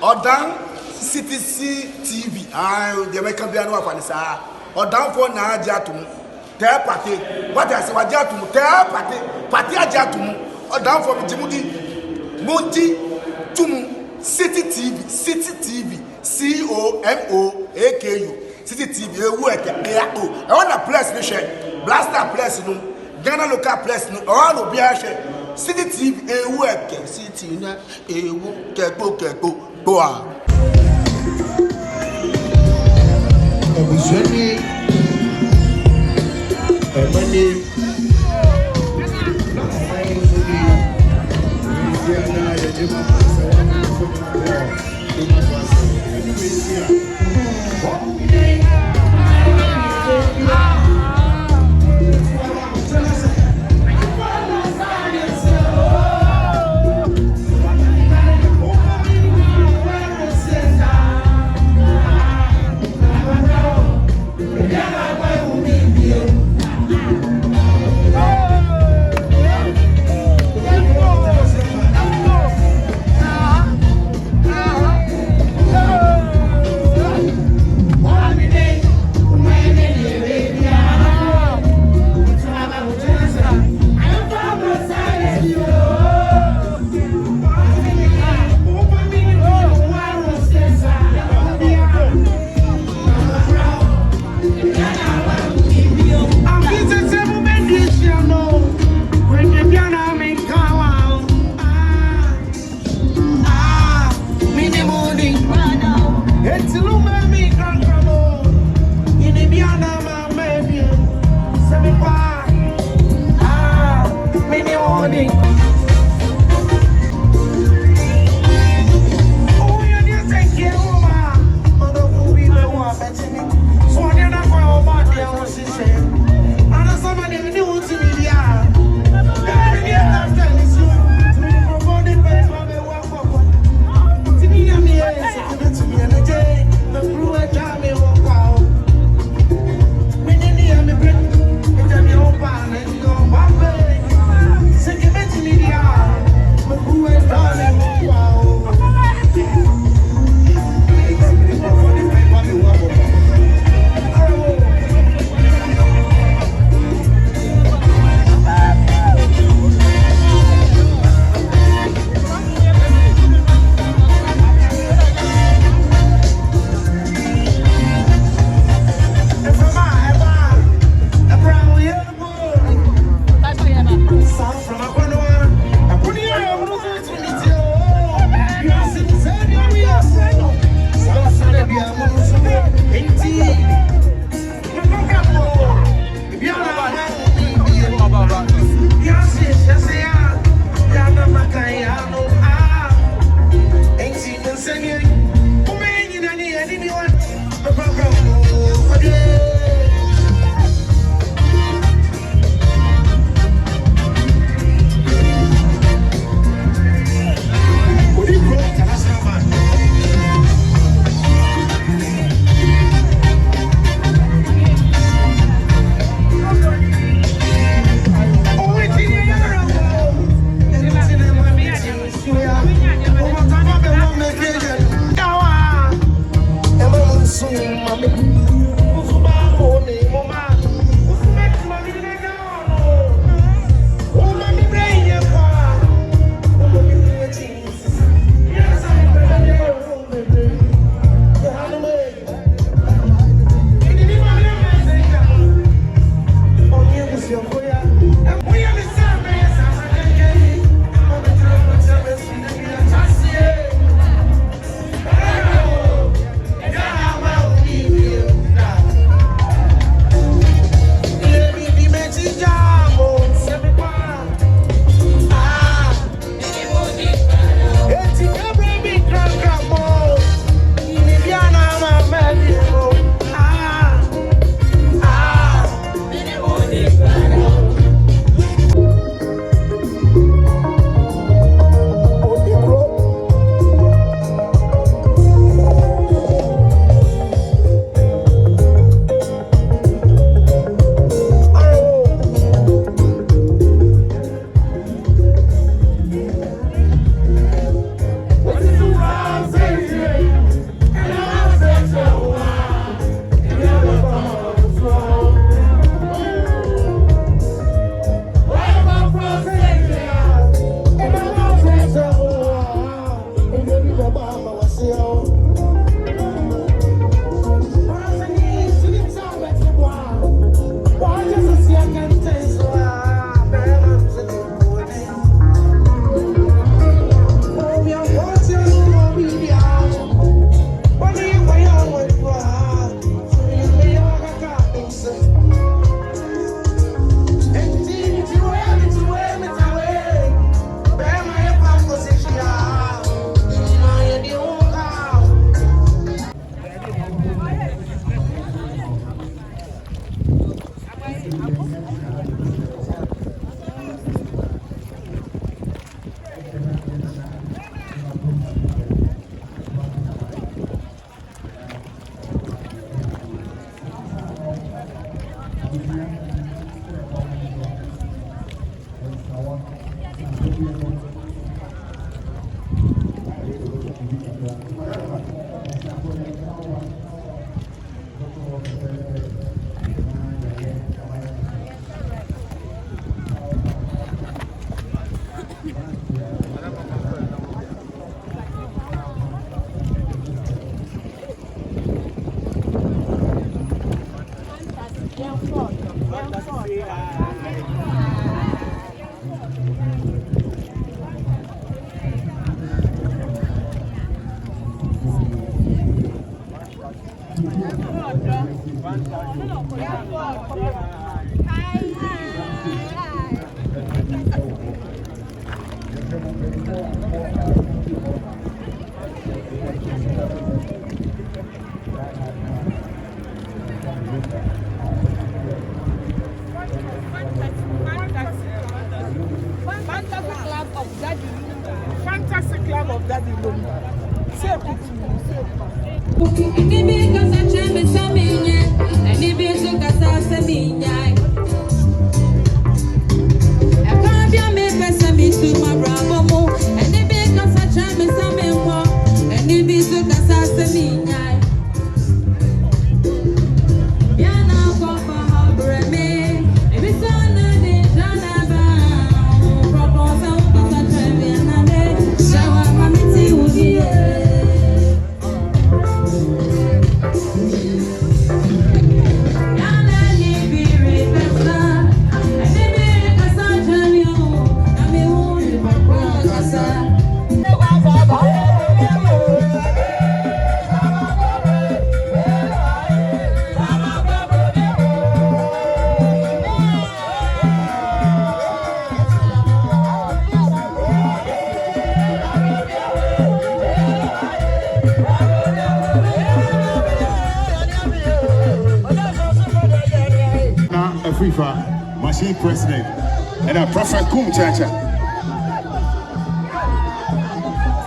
Odan CTC TV. The American piano of Anissa. Odan for na jatum. Tell party. What I say, what jatum? Tell party. Party jatum. Odan for Jimudi. Monty Tum City TV. City TV. COMOAKU. City TV. I want a place to share. Blaster place no. Ghana local place no. All will be a share. City TV. City na. Keko. Boa. Daddy Lumba. Fantasy Club of Daddy Lumba. Say FIFA machine president and a Prophet Kum Chacha.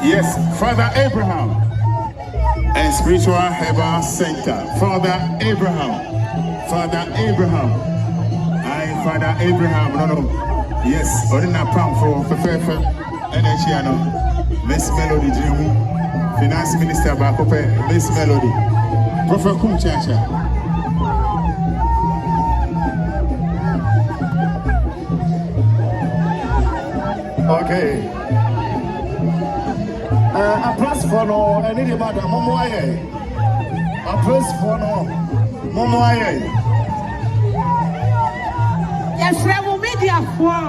Yes, Father Abraham and Spiritual Herbal Center. Father Abraham. Father Abraham. Father Abraham. No. Yes, Odina Pam for Fefe and Chiano. Miss Melody Jimu. Finance Minister Bakope. Miss Melody. Prophet Kum Chacha. Okay. A plus for no, I need about a momoye. A plus for no, momoye. Yes, we will media for.